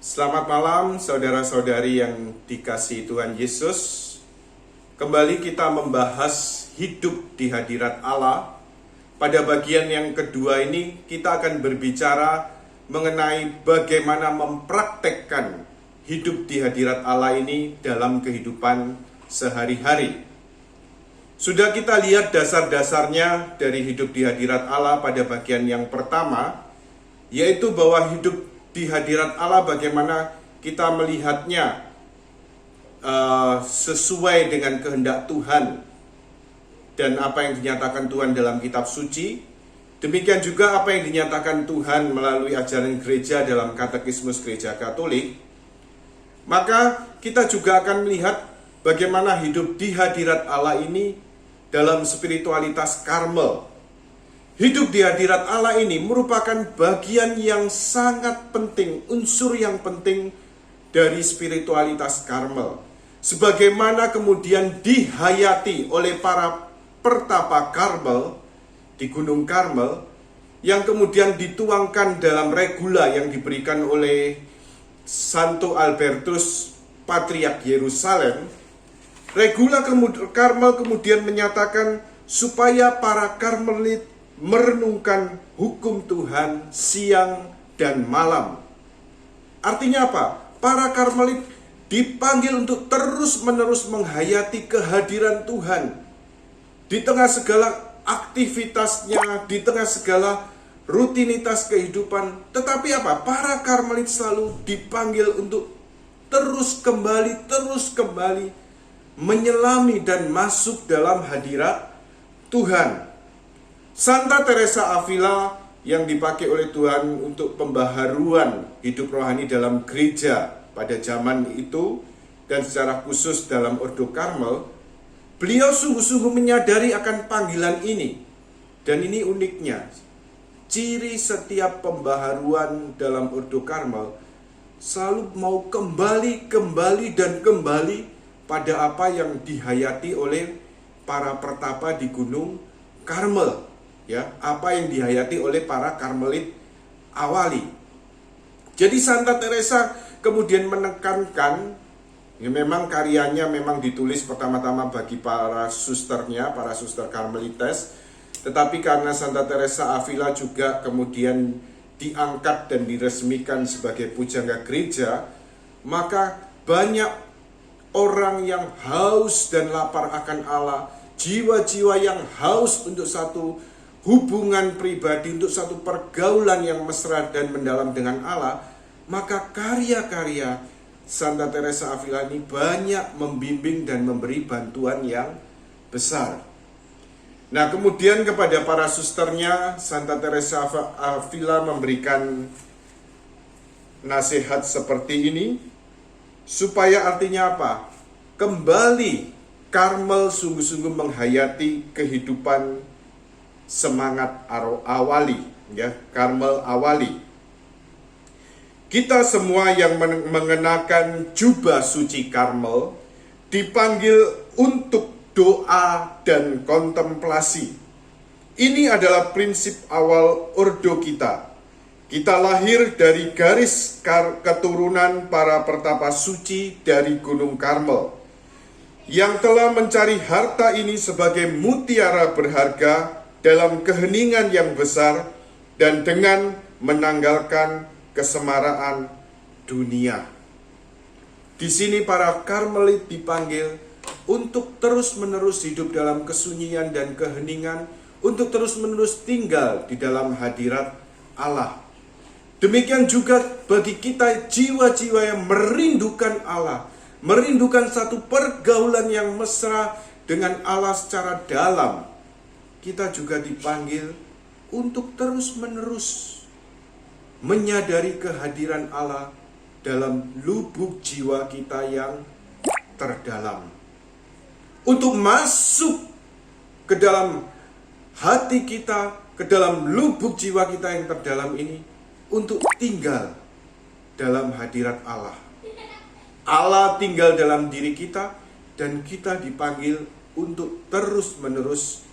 Selamat malam saudara-saudari yang dikasihi Tuhan Yesus. Kembali kita membahas hidup di hadirat Allah. Pada bagian yang kedua ini kita akan berbicara mengenai bagaimana mempraktekkan hidup di hadirat Allah ini dalam kehidupan sehari-hari. Sudah kita lihat dasar-dasarnya dari hidup di hadirat Allah pada bagian yang pertama, yaitu bahwa hidup di hadirat Allah bagaimana kita melihatnya sesuai dengan kehendak Tuhan dan apa yang dinyatakan Tuhan dalam kitab suci. Demikian juga apa yang dinyatakan Tuhan melalui ajaran gereja dalam katekismus gereja Katolik. Maka kita juga akan melihat bagaimana hidup di hadirat Allah ini dalam spiritualitas Karmel. Hidup di hadirat Allah ini merupakan bagian yang sangat penting, unsur yang penting dari spiritualitas Karmel. Sebagaimana kemudian dihayati oleh para pertapa Karmel di Gunung Karmel, yang kemudian dituangkan dalam regula yang diberikan oleh Santo Albertus, Patriark Yerusalem. Regula Karmel kemudian menyatakan supaya para Karmelit merenungkan hukum Tuhan siang dan malam. Artinya apa? Para Karmelit dipanggil untuk terus-menerus menghayati kehadiran Tuhan di tengah segala aktivitasnya, di tengah segala rutinitas kehidupan. Tetapi apa? Para Karmelit selalu dipanggil untuk terus kembali menyelami dan masuk dalam hadirat Tuhan. Santa Teresa Avila yang dipakai oleh Tuhan untuk pembaharuan hidup rohani dalam gereja pada zaman itu dan secara khusus dalam Ordo Karmel, beliau sungguh-sungguh menyadari akan panggilan ini. Dan ini uniknya, ciri setiap pembaharuan dalam Ordo Karmel selalu mau kembali pada apa yang dihayati oleh para pertapa di Gunung Karmel. Ya, apa yang dihayati oleh para Karmelit awali. Jadi Santa Teresa kemudian menekankan, ya memang karyanya memang ditulis pertama-tama bagi para susternya, para suster Karmelites, tetapi karena Santa Teresa Avila juga kemudian diangkat dan diresmikan sebagai pujangga gereja, maka banyak orang yang haus dan lapar akan Allah, jiwa-jiwa yang haus untuk satu hubungan pribadi, untuk satu pergaulan yang mesra dan mendalam dengan Allah, maka karya-karya Santa Teresa Avila ini banyak membimbing dan memberi bantuan yang besar. Nah, kemudian kepada para susternya, Santa Teresa Avila memberikan nasihat seperti ini, supaya artinya apa? Kembali Karmel sungguh-sungguh menghayati kehidupan semangat awali, ya, Karmel awali. Kita semua yang mengenakan jubah suci Karmel dipanggil untuk doa dan kontemplasi. Ini adalah prinsip awal ordo kita. Kita lahir dari garis keturunan para pertapa suci dari Gunung Karmel, yang telah mencari harta ini sebagai mutiara berharga dalam keheningan yang besar dan dengan menanggalkan kesemaraan dunia. Di sini para Karmelit dipanggil untuk terus-menerus hidup dalam kesunyian dan keheningan, untuk terus-menerus tinggal di dalam hadirat Allah. Demikian juga bagi kita jiwa-jiwa yang merindukan Allah, merindukan satu pergaulan yang mesra dengan Allah secara dalam. Kita juga dipanggil untuk terus-menerus menyadari kehadiran Allah dalam lubuk jiwa kita yang terdalam. Untuk masuk ke dalam hati kita, ke dalam lubuk jiwa kita yang terdalam ini, untuk tinggal dalam hadirat Allah. Allah tinggal dalam diri kita, dan kita dipanggil untuk terus-menerus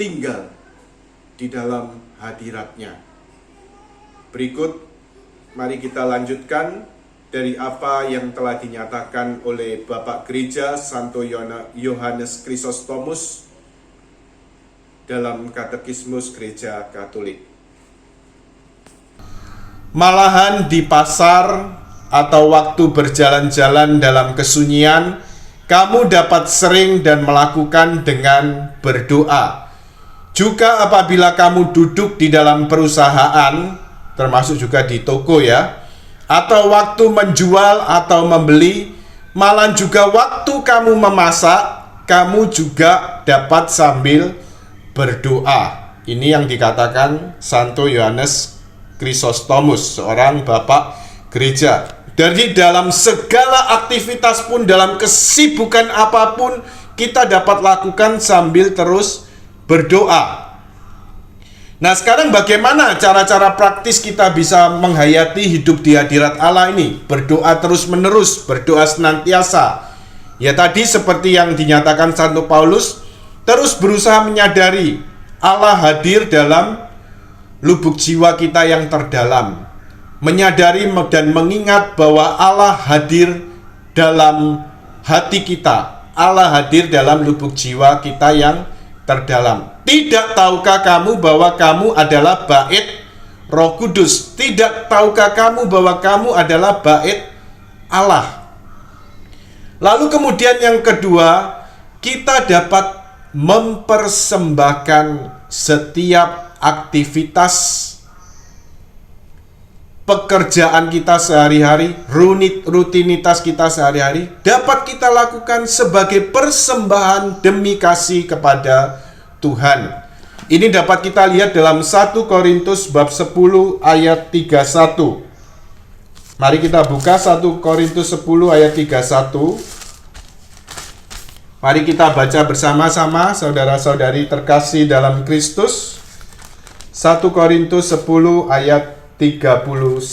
tinggal di dalam hadiratnya. Berikut, mari kita lanjutkan dari apa yang telah dinyatakan oleh Bapak Gereja Santo Yohanes Chrysostomus dalam Katekismus Gereja Katolik. Malahan di pasar atau waktu berjalan-jalan dalam kesunyian, kamu dapat sering dan melakukan dengan berdoa. Juga apabila kamu duduk di dalam perusahaan, termasuk juga di toko ya, atau waktu menjual atau membeli, malah juga waktu kamu memasak, kamu juga dapat sambil berdoa. Ini yang dikatakan Santo Yohanes Chrysostomus, seorang bapak gereja. Jadi dalam segala aktivitas pun, dalam kesibukan apapun, kita dapat lakukan sambil terus berdoa. Nah, sekarang bagaimana cara-cara praktis kita bisa menghayati hidup di hadirat Allah ini? Berdoa terus-menerus, berdoa senantiasa. Ya tadi seperti yang dinyatakan Santo Paulus, terus berusaha menyadari Allah hadir dalam lubuk jiwa kita yang terdalam. Menyadari dan mengingat bahwa Allah hadir dalam hati kita. Allah hadir dalam lubuk jiwa kita yang terdalam. Tidak tahukah kamu bahwa kamu adalah bait Roh Kudus? Tidak tahukah kamu bahwa kamu adalah bait Allah? Lalu kemudian yang kedua, kita dapat mempersembahkan setiap aktivitas pekerjaan kita sehari-hari, rutinitas kita sehari-hari, dapat kita lakukan sebagai persembahan demi kasih kepada Tuhan. Ini dapat kita lihat dalam 1 Korintus bab 10 ayat 31. Mari kita buka 1 Korintus 10 ayat 31. Mari kita baca bersama-sama, saudara-saudari terkasih dalam Kristus. 1 Korintus 10 ayat 31.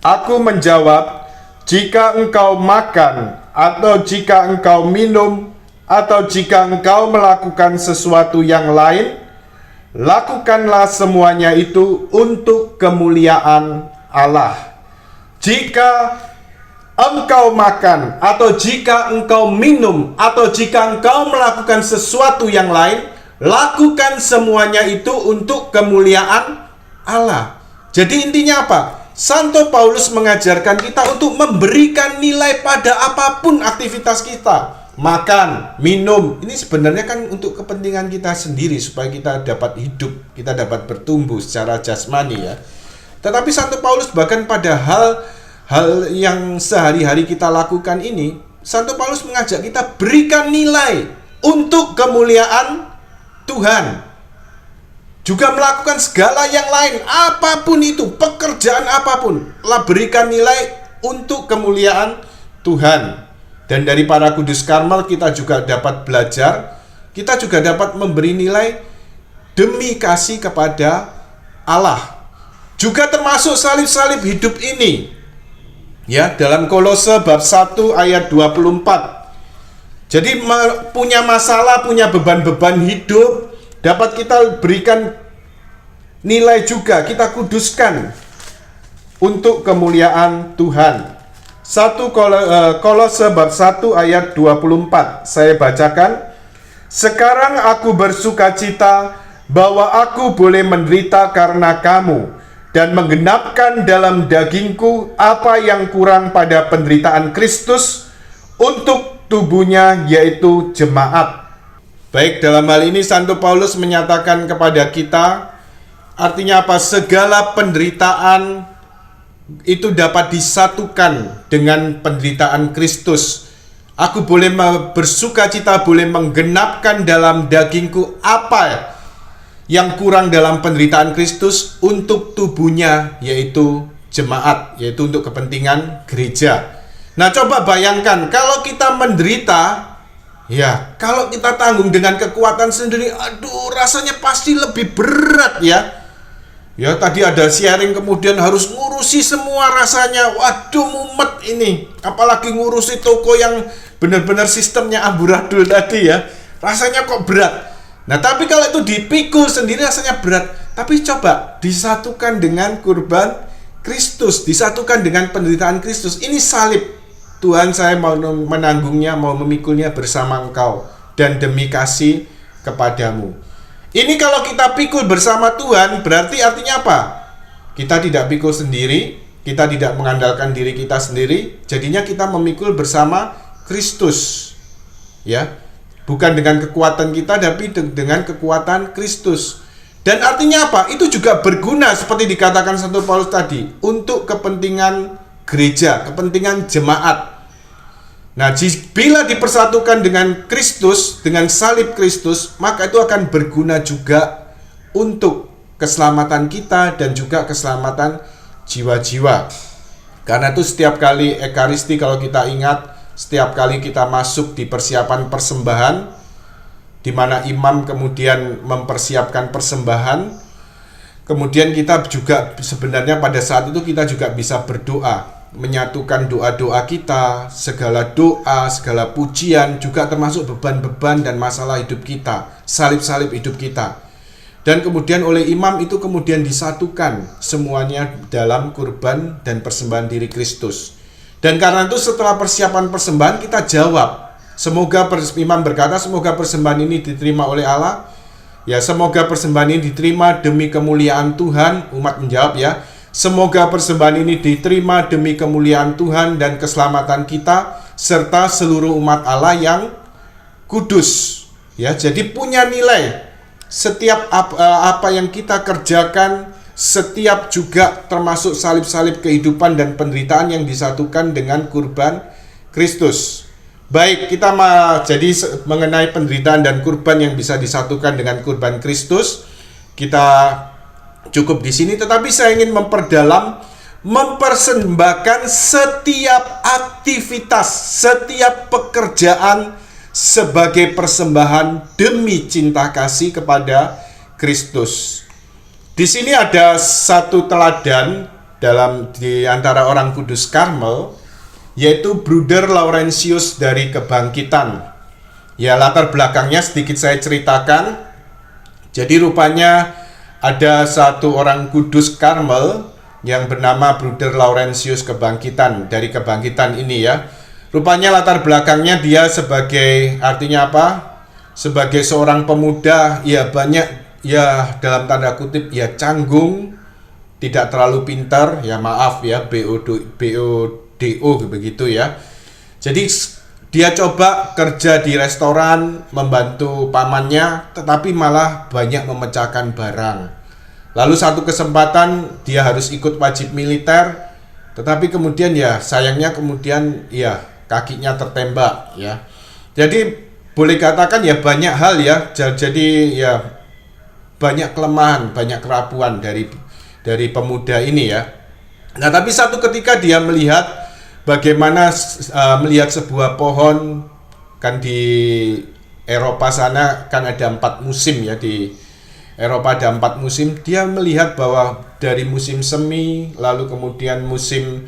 Aku menjawab, jika engkau makan, atau jika engkau minum, atau jika engkau melakukan sesuatu yang lain, lakukanlah semuanya itu untuk kemuliaan Allah. Jika engkau makan, atau jika engkau minum, atau jika engkau melakukan sesuatu yang lain, lakukan semuanya itu untuk kemuliaan Allah. Jadi intinya apa? Santo Paulus mengajarkan kita untuk memberikan nilai pada apapun aktivitas kita. Makan, minum, ini sebenarnya kan untuk kepentingan kita sendiri, supaya kita dapat hidup, kita dapat bertumbuh secara jasmani ya. Tetapi Santo Paulus bahkan pada hal yang sehari-hari kita lakukan ini, Santo Paulus mengajak kita berikan nilai untuk kemuliaan Tuhan. Juga melakukan segala yang lain, apapun itu, pekerjaan apapun, lah berikan nilai untuk kemuliaan Tuhan. Dan dari para kudus Karmel kita juga dapat belajar, kita juga dapat memberi nilai demi kasih kepada Allah. Juga termasuk salib-salib hidup ini. Ya, dalam Kolose bab 1 ayat 24. Jadi punya masalah, punya beban-beban hidup, dapat kita berikan nilai juga, kita kuduskan untuk kemuliaan Tuhan. 1 Kolose bab 1 ayat 24. Saya bacakan. Sekarang aku bersukacita bahwa aku boleh menderita karena kamu, dan menggenapkan dalam dagingku apa yang kurang pada penderitaan Kristus untuk tubuhnya, yaitu jemaat. Baik, dalam hal ini Santo Paulus menyatakan kepada kita, artinya apa? Segala penderitaan itu dapat disatukan dengan penderitaan Kristus. Aku boleh bersukacita, boleh menggenapkan dalam dagingku apa yang kurang dalam penderitaan Kristus untuk tubuhnya, yaitu jemaat, yaitu untuk kepentingan gereja. Nah, coba bayangkan kalau kita menderita, ya, kalau kita tanggung dengan kekuatan sendiri, aduh, rasanya pasti lebih berat ya. Ya, tadi ada sharing kemudian harus ngurusi semua, rasanya waduh mumet ini. Apalagi ngurusi toko yang benar-benar sistemnya amburadul tadi ya. Rasanya kok berat. Nah, tapi kalau itu dipikul sendiri rasanya berat. Tapi coba disatukan dengan kurban Kristus, disatukan dengan penderitaan Kristus. Ini salib. Tuhan, saya mau menanggungnya, mau memikulnya bersama engkau dan demi kasih kepadamu. Ini kalau kita pikul bersama Tuhan, berarti artinya apa? Kita tidak pikul sendiri, kita tidak mengandalkan diri kita sendiri, jadinya kita memikul bersama Kristus. Ya, bukan dengan kekuatan kita, tapi dengan kekuatan Kristus. Dan artinya apa? Itu juga berguna seperti dikatakan Santo Paulus tadi, untuk kepentingan gereja, kepentingan jemaat. Nah, bila dipersatukan dengan Kristus, dengan salib Kristus, maka itu akan berguna juga untuk keselamatan kita dan juga keselamatan jiwa-jiwa. Karena itu setiap kali Ekaristi, kalau kita ingat, setiap kali kita masuk di persiapan persembahan, di mana imam kemudian mempersiapkan persembahan, kemudian kita juga sebenarnya pada saat itu kita juga bisa berdoa, menyatukan doa-doa kita, segala doa, segala pujian, juga termasuk beban-beban dan masalah hidup kita, salib-salib hidup kita. Dan kemudian oleh imam itu kemudian disatukan semuanya dalam kurban dan persembahan diri Kristus. Dan karena itu setelah persiapan persembahan kita jawab. Semoga imam berkata, semoga persembahan ini diterima oleh Allah. Ya, semoga persembahan ini diterima demi kemuliaan Tuhan. Umat menjawab ya, semoga persembahan ini diterima demi kemuliaan Tuhan dan keselamatan kita serta seluruh umat Allah yang kudus. Ya, jadi punya nilai. Setiap apa yang kita kerjakan, setiap juga termasuk salib-salib kehidupan dan penderitaan yang disatukan dengan kurban Kristus. Baik, kita jadi mengenai penderitaan dan kurban yang bisa disatukan dengan kurban Kristus, kita cukup di sini. Tetapi saya ingin mempersembahkan setiap aktivitas, setiap pekerjaan sebagai persembahan demi cinta kasih kepada Kristus. Di sini ada satu teladan di antara orang kudus Karmel, yaitu Bruder Laurentius dari Kebangkitan. Ya, latar belakangnya sedikit saya ceritakan. Jadi rupanya ada satu orang kudus Karmel yang bernama Bruder Laurentius Kebangkitan dari Kebangkitan ini ya. Rupanya latar belakangnya dia artinya apa? Sebagai seorang pemuda, ya banyak, ya dalam tanda kutip ya canggung, tidak terlalu pintar, ya maaf ya, BODO begitu ya. Jadi dia coba kerja di restoran, membantu pamannya, tetapi malah banyak memecahkan barang. Lalu satu kesempatan dia harus ikut wajib militer, tetapi kemudian ya sayangnya kemudian ya kakinya tertembak ya. Jadi boleh katakan ya banyak hal ya. Jadi ya banyak kelemahan, banyak kerapuan dari pemuda ini ya. Nah, tapi satu ketika dia melihat bagaimana melihat sebuah pohon, kan di Eropa sana kan ada 4 musim ya, di Eropa ada 4 musim. Dia melihat bahwa dari musim semi, lalu kemudian musim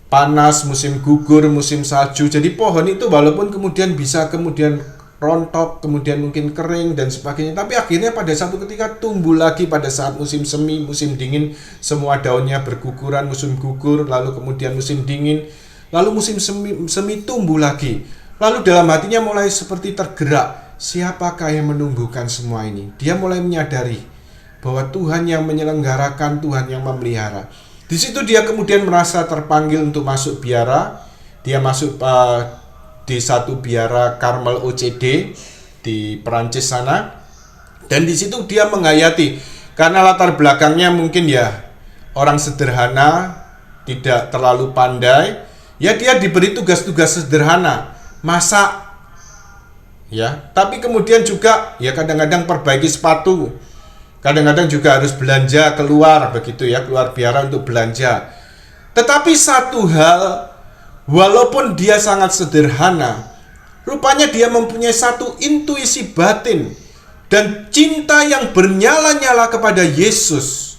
panas, musim gugur, musim salju. Jadi pohon itu walaupun kemudian bisa kemudian rontok, kemudian mungkin kering dan sebagainya, tapi akhirnya pada satu ketika tumbuh lagi pada saat musim semi, musim dingin, semua daunnya berguguran, musim gugur, lalu kemudian musim dingin, lalu musim semi tumbuh lagi. Lalu dalam hatinya mulai seperti tergerak, siapakah yang menumbuhkan semua ini? Dia mulai menyadari bahwa Tuhan yang menyelenggarakan, Tuhan yang memelihara. Di situ dia kemudian merasa terpanggil untuk masuk biara. Dia masuk di satu biara Karmel OCD di Perancis sana, dan di situ dia menghayati, karena latar belakangnya mungkin ya orang sederhana, tidak terlalu pandai, ya dia diberi tugas-tugas sederhana, masak ya, tapi kemudian juga ya kadang-kadang perbaiki sepatu, kadang-kadang juga harus belanja keluar begitu ya, keluar biara untuk belanja. Tetapi satu hal, walaupun dia sangat sederhana, rupanya dia mempunyai satu intuisi batin dan cinta yang bernyala-nyala kepada Yesus.